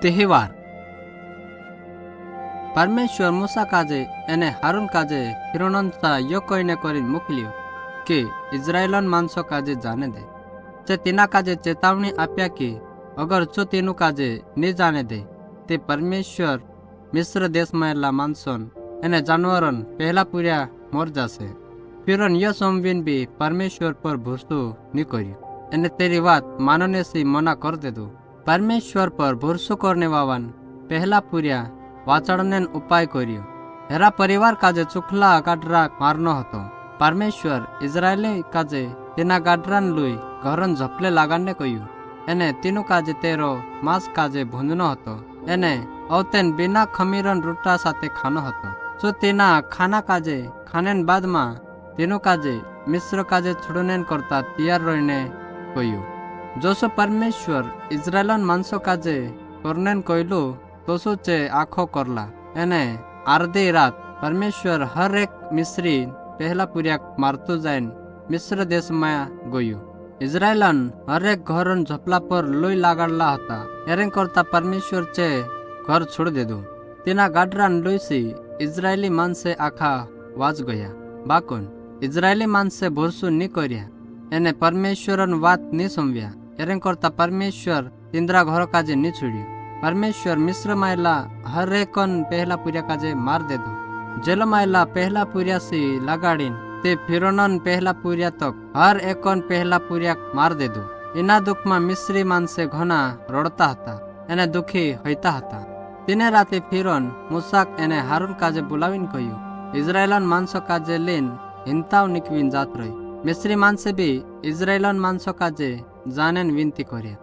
તહેવાર. પરમેશ્વર મૂસા કાજે અને હારૂન કાજે ફિરૌનતા યો કરીને મોકલ્યો કે ઇઝરાયેલન માણસો કાજે જાને દે. તે તેના કાજે ચેતવણી આપ્યા કે અગર જો તેનું કાજે નહીં જાણે દે તે પરમેશ્વર મિશ્ર દેશમાં માણસો અને જાનવરોન પહેલા પૂર્યા મોર જશે. ફિરૌન યો સમવીન બી પરમેશ્વર પર ભરોસો નહીં કર્યું અને તેરી વાત માનોને સી મના કરી દીધું. પરમેશ્વર પર ભરોસો કરને વાવન પહેલા પૂર્યા વાચાડને ઉપાય કર્યો. હેરા પરિવાર કાજે ચુખલા ગાડરા મારનો હતો. પરમેશ્વર ઇઝરાયેલી કાજે તેના ગાડરાને લઈ ઘરન ઝપલે લાગાડને કહ્યું અને તેનું કાજે તેરો માંસ કાજે ભૂંદનો હતો એને અવતેન બિના ખમીરન રોટા સાથે ખાનો હતો. જો તેના ખાના કાજે ખાનેન બાદમાં તેનું કાજે મિશ્ર કાજે છોડને કરતા તૈયાર રહીને કહ્યું. જોશો પરમેશ્વર ઇઝરાયેલન માણસો કાજે કરનેન કહ્યું તો શું છે આખો કરલા એને અડધી રાત પરમેશ્વર હર એક મિશ્રી પહેલા પૂર્યા મારતું જઈને મિશ્ર દેશમાં ગયું. ઇઝરાયેલન હરેક ઘરન ઝપલા પર લોહી લાગાડલા હતા. એરે કરતા પરમેશ્વર છે ઘર છોડી દીધું. તેના ગાડરાન લોહીસી ઇઝરાયેલી માણસે આખા વાજ ગયા. બાકોન ઇઝરાયેલી માણસે ભરોસો નહીં કર્યા એને પરમેશ્વરન વાત નહીં સમવ્યા. એરે કરતા પરમેશ્વર ઇન્દ્રા ઘર કાજે નહીં છોડ્યું. પરમેશ્વર મિશ્રમાયેલા હરેકન પહેલા પૂર્યા કાજે માર દીધું. જેલમાયેલા પહેલા પૂર્યાસી લગાડીને તે ફિરૌનન પહેલા પૂર્યા તક હર એકન પહેલા પૂર્યા માર દીધું. એના દુઃખમાં મિશ્રી માણસે ઘણા રડતા હતા અને દુઃખી હૈતા હતા. તેને રાતે ફિરૌન મૂસાક એને હારૂન કાજે બોલાવીને કહ્યું ઇઝરાયેલન માણસો કાજે લઈને હિંતાવ નીકળીને જાત રહી. મિશ્રી માણસે બી ઇઝરાયેલન માણસો કાજે જાને વિનંતી કર્યા.